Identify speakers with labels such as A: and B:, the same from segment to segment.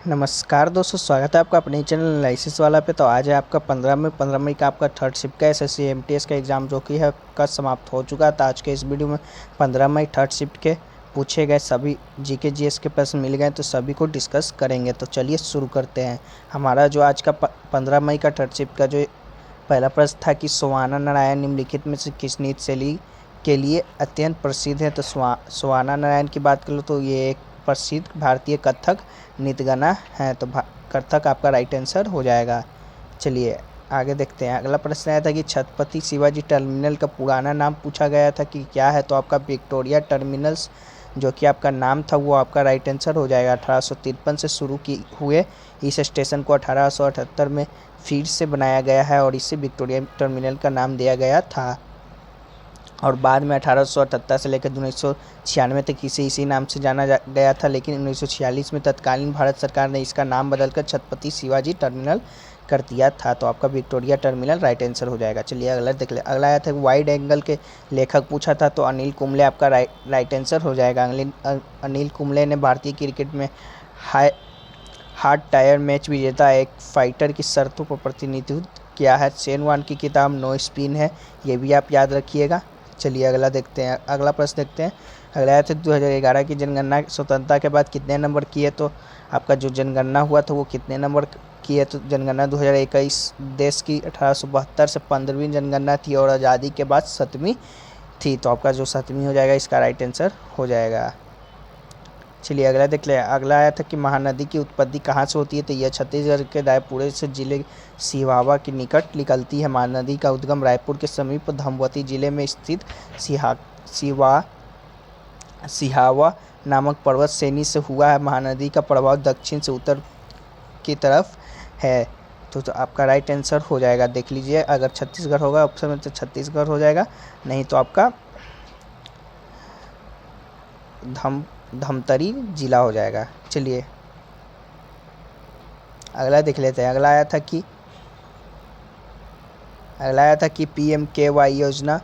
A: नमस्कार दोस्तों, स्वागत है आपका अपने चैनल एनालिसिस वाला पे। तो आज है आपका 15 मई का आपका थर्ड शिफ्ट का एसएससी एमटीएस का एग्ज़ाम जो कि है का समाप्त हो चुका है। तो आज के इस वीडियो में 15 मई थर्ड शिफ्ट के पूछे गए सभी जीके जीएस के प्रश्न मिल गए, तो सभी को डिस्कस करेंगे। तो चलिए शुरू करते हैं। हमारा जो आज का 15 मई का थर्ड शिफ्ट का जो पहला प्रश्न था कि सोवाना नारायण निम्नलिखित में से किस नृत्य शैली के लिए अत्यंत प्रसिद्ध है। तो सोवाना नारायण की बात करो तो ये एक प्रसिद्ध भारतीय कथक नृत्यगाना है। तो कथक आपका राइट आंसर हो जाएगा। चलिए आगे देखते हैं। अगला प्रश्न आया था कि छत्रपति शिवाजी टर्मिनल का पुराना नाम पूछा गया था कि क्या है। तो आपका विक्टोरिया टर्मिनल्स जो कि आपका नाम था वो आपका राइट आंसर हो जाएगा। 1853 से शुरू हुए इस स्टेशन को 1878 में फिर से बनाया गया है और इसे विक्टोरिया टर्मिनल का नाम दिया गया था। और बाद में 1878 से लेकर 1996 तक इसे इसी नाम से जाना गया था, लेकिन 1946 में तत्कालीन भारत सरकार ने इसका नाम बदलकर छत्रपति शिवाजी टर्मिनल कर दिया था। तो आपका विक्टोरिया टर्मिनल राइट आंसर हो जाएगा। चलिए अगला देख ले। अगला आया था वाइड एंगल के लेखक पूछा था, तो अनिल कुंबले आपका राइट आंसर हो जाएगा। अनिल कुंबले ने भारतीय क्रिकेट में हार्ड टायर मैच विजेता एक फाइटर की शर्तों पर प्रतिनिधित्व किया है। शेन वॉर्न की किताब नो स्पिन है, ये भी आप याद रखिएगा। चलिए अगला देखते हैं। अगला प्रश्न देखते हैं। अगला आया था 2011 की जनगणना स्वतंत्रता के बाद कितने नंबर की है। तो आपका जो जनगणना हुआ था वो कितने नंबर की है। तो जनगणना 2021 देश की 1872 से 15वीं जनगणना थी और आज़ादी के बाद 7वीं थी। तो आपका जो 7वीं हो जाएगा इसका राइट आंसर हो जाएगा। चलिए अगला देख ले। अगला आया था कि महानदी की उत्पत्ति कहाँ से होती है। तो यह छत्तीसगढ़ के रायपुर से जिले सिहावा के निकट निकलती है। महानदी का उद्गम रायपुर के समीप धमवती जिले में स्थित सिहावा नामक पर्वत श्रेणी से हुआ है। महानदी का प्रभाव दक्षिण से उत्तर की तरफ है। तो आपका राइट आंसर हो जाएगा। देख लीजिए, अगर छत्तीसगढ़ होगा ऑप्शन में तो छत्तीसगढ़ हो जाएगा, नहीं तो आपका धमतरी जिला हो जाएगा। चलिए अगला देख लेते हैं। अगला आया था कि PMKY योजना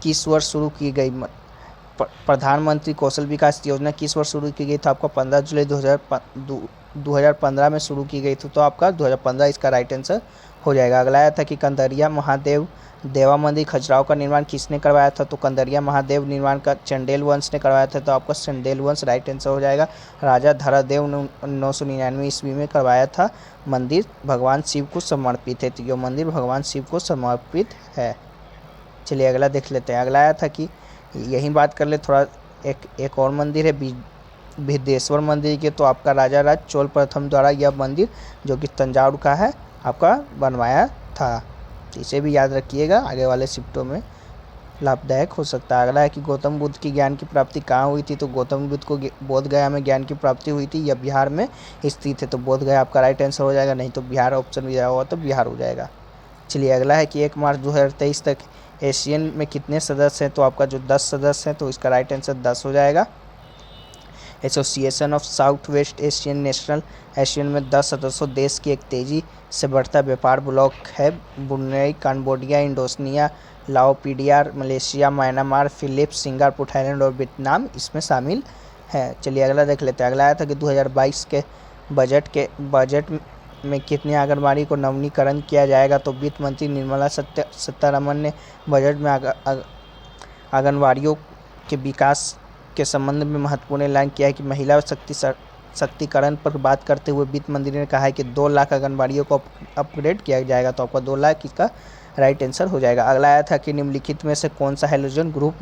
A: किस वर्ष शुरू की गई। प्रधानमंत्री कौशल विकास योजना किस वर्ष शुरू की गई। तो आपका 15 जुलाई 2015 में शुरू की गई थी। तो आपका 2015 इसका राइट आंसर हो जाएगा। अगला आया था कि कंदरिया महादेव देवा मंदिर खजुराहो का निर्माण किसने करवाया था। तो कंदरिया महादेव निर्माण का चंदेल वंश ने करवाया था। तो आपका चंदेल वंश राइट आंसर हो जाएगा। राजा धरादेव ने 999 ईस्वी में करवाया था। मंदिर भगवान शिव को समर्पित है। तो ये मंदिर भगवान शिव को समर्पित है। चलिए अगला देख लेते हैं। अगला आया था कि यही बात कर ले थोड़ा। एक और मंदिर है भिद्देश्वर मंदिर के। तो आपका राजा राज चोल प्रथम द्वारा यह मंदिर जो कि तंजावुर का है आपका बनवाया था। इसे भी याद रखिएगा, आगे वाले शिफ्टों में लाभदायक हो सकता है। अगला है कि गौतम बुद्ध की ज्ञान की प्राप्ति कहाँ हुई थी। तो गौतम बुद्ध को बोध गया में ज्ञान की प्राप्ति हुई थी। यह बिहार में स्थित है। तो बोध गया आपका राइट आंसर हो जाएगा, नहीं तो बिहार ऑप्शन में दिया हुआ तो बिहार हो जाएगा। चलिए अगला है कि 1 मार्च 2023 तक एशियन में कितने सदस्य हैं। तो आपका जो 10 सदस्य हैं, तो इसका राइट आंसर 10 हो जाएगा। Association of south west Asian national Asian में 10 सदस्यों देश की एक तेज़ी से बढ़ता व्यापार ब्लॉक है। ब्रुनेई, कंबोडिया, इंडोनेशिया, लाओपीडिया, Malaysia, Myanmar, Philippines, Singapore, Thailand और वियतनाम इसमें शामिल है। चलिए अगला देख लेते हैं। अगला आया था कि 2022 के बजट में कितने आंगनबाड़ी को नवीनीकरण किया जाएगा। तो वित्त मंत्री निर्मला सीतारमण ने बजट में आंगनबाड़ियों के विकास के संबंध में महत्वपूर्ण ऐलान किया है कि महिला शक्तिकरण पर बात करते हुए वित्त मंत्री ने कहा है कि 2 लाख आंगनबाड़ियों को अपग्रेड किया जाएगा। तो आपका 2 लाख इसका राइट आंसर हो जाएगा। अगला आया था कि निम्नलिखित में से कौन सा हैलोजन ग्रुप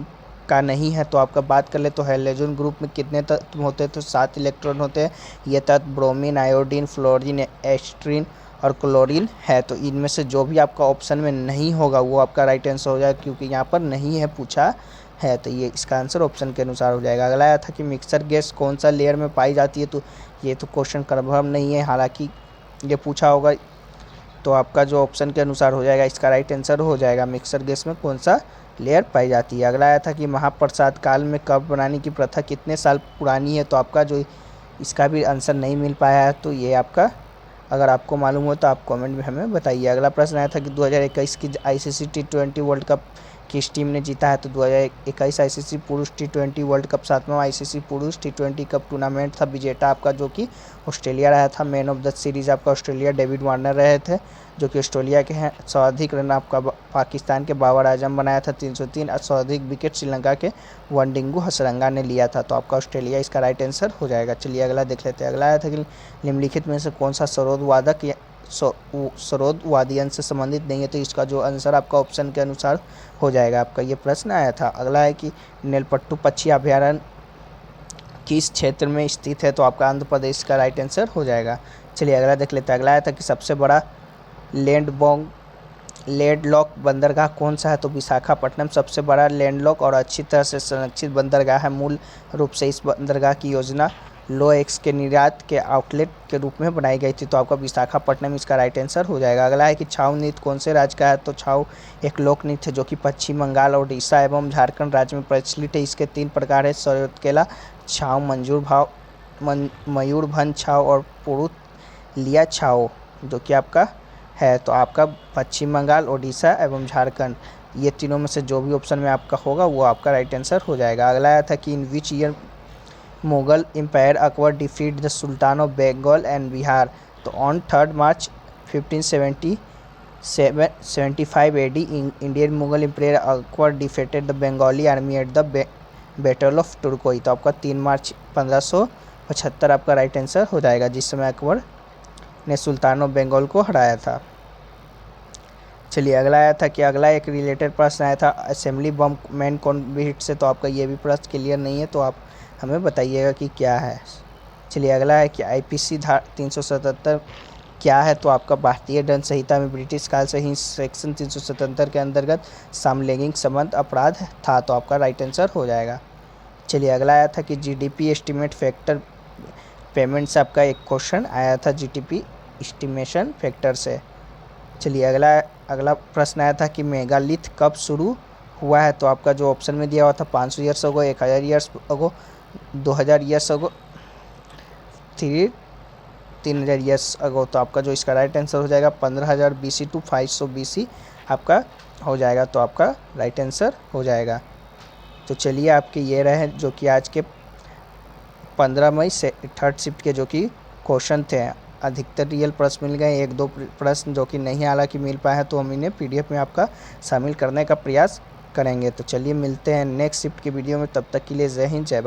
A: का नहीं है। तो आपका बात कर ले तो हैलोजन ग्रुप में कितने तत्व होते हैं। तो 7 इलेक्ट्रॉन होते हैं। ये तत्व ब्रोमीन, आयोडीन, फ्लोरीन, एस्ट्रीन और क्लोरीन है। तो इनमें से जो भी आपका ऑप्शन में नहीं होगा वो आपका राइट आंसर हो जाएगा, क्योंकि यहाँ पर नहीं है पूछा है। तो ये इसका आंसर ऑप्शन के अनुसार हो जाएगा। अगला आया था कि मिक्सर गैस कौन सा लेयर में पाई जाती है। तो ये तो क्वेश्चन कन्फर्म नहीं है, हालांकि ये पूछा होगा। तो आपका जो ऑप्शन के अनुसार हो जाएगा इसका राइट आंसर हो जाएगा मिक्सर गैस में कौन सा लेयर पाई जाती है। अगला आया था कि महाप्रसाद काल में कप बनाने की प्रथा कितने साल पुरानी है। तो आपका जो इसका भी आंसर नहीं मिल पाया है, तो ये आपका अगर आपको मालूम हो तो आप कमेंट में हमें बताइए। अगला प्रश्न आया था कि 2021 की ICC T20 वर्ल्ड कप किस टीम ने जीता है, तो 2021 आईसीसी पुरुष टी20 वर्ल्ड कप 7वां आईसीसी पुरुष टी20 कप टूर्नामेंट था। विजेता आपका जो कि ऑस्ट्रेलिया रहा था। मैन ऑफ द सीरीज़ आपका ऑस्ट्रेलिया डेविड वार्नर रहे थे, जो कि ऑस्ट्रेलिया के हैं। सर्वाधिक रन आपका पाकिस्तान के बाबर आजम बनाया था 303, और सर्वाधिक विकेट श्रीलंका के वनडिंगू हसरंगा ने लिया था। तो आपका ऑस्ट्रेलिया इसका राइट आंसर हो जाएगा। चलिए अगला देख लेते हैं। अगला आया था कि निम्नलिखित में से कौन सा सरोद वादक सरोद वादयन से संबंधित नहीं है, तो इसका जो आंसर आपका ऑप्शन के अनुसार हो जाएगा। आपका ये प्रश्न आया था। अगला है कि नेलपट्टू पक्षी अभयारण्य किस क्षेत्र में स्थित है, तो आपका आंध्र प्रदेश का राइट आंसर हो जाएगा। चलिए अगला देख लेते हैं। अगला आया था कि सबसे बड़ा लैंडलॉक बंदरगाह कौन सा है, तो विशाखापट्टनम सबसे बड़ा लैंडलॉक और अच्छी तरह से संरक्षित बंदरगाह है। मूल रूप से इस बंदरगाह की योजना लो एक्स के निर्यात के आउटलेट के रूप में बनाई गई थी। तो आपका विशाखापट्टनम इसका राइट आंसर हो जाएगा। अगला है कि छाऊ नृत्य कौन से राज्य का है, तो छाऊ एक लोक नृत्य है जो कि पश्चिम बंगाल, उड़ीसा एवं झारखंड राज्य में प्रचलित है। इसके 3 प्रकार है: सरोदकेला छाऊ, मयूरभंज छाऊ और पुरुलिया छाऊ, जो कि आपका है। तो आपका पश्चिम बंगाल, उड़ीसा एवं झारखंड, ये तीनों में से जो भी ऑप्शन में आपका होगा वो आपका राइट आंसर हो जाएगा। अगला आया था कि in which year Mughal empire Akbar defeat the sultan of Bengal and Bihar, तो on 3 March 1575 AD Indian Mughal empire Akbar defeated the Bengali army at the battle of टुरकोई। तो आपका 3 मार्च 1575 आपका राइट आंसर हो जाएगा, जिस समय अकबर ने सुल्तान ऑफ बंगाल को हराया था। चलिए अगला आया था कि अगला एक रिलेटेड प्रश्न आया था असेंबली बम मैन कॉन्विक्ट से, तो आपका ये भी प्रश्न क्लियर नहीं है, तो आप हमें बताइएगा कि क्या है। चलिए अगला है कि आईपीसी धारा 377 क्या है, तो आपका भारतीय दंड संहिता में ब्रिटिश काल से ही सेक्शन 377 के अंतर्गत समलैंगिक संबंध अपराध था। तो आपका राइट आंसर हो जाएगा। चलिए अगला आया था कि जीडीपी एस्टिमेट फैक्टर पेमेंट से आपका एक क्वेश्चन आया था जीडीपी एस्टिमेशन फैक्टर से। चलिए अगला प्रश्न आया था कि मेगालिथ कब शुरू हुआ है, तो आपका जो ऑप्शन में दिया हुआ था 500 years ago, 1000 years ago, 2000 years ago, 3000 years ago. तो आपका जो इसका राइट आंसर हो जाएगा 15000 BC टू 500 BC आपका हो जाएगा। तो आपका राइट आंसर हो जाएगा। तो चलिए आपके ये रहे जो कि आज के 15 मई से 3rd शिफ्ट के जो कि क्वेश्चन थे। अधिकतर रियल प्रश्न मिल गए, 1-2 प्रश्न जो कि नहीं हालांकि मिल पाए हैं, तो हम इन्हें PDF में आपका शामिल करने का प्रयास करेंगे। तो चलिए मिलते हैं नेक्स्ट शिफ्ट की वीडियो में, तब तक के लिए जय हिंद जय भारत।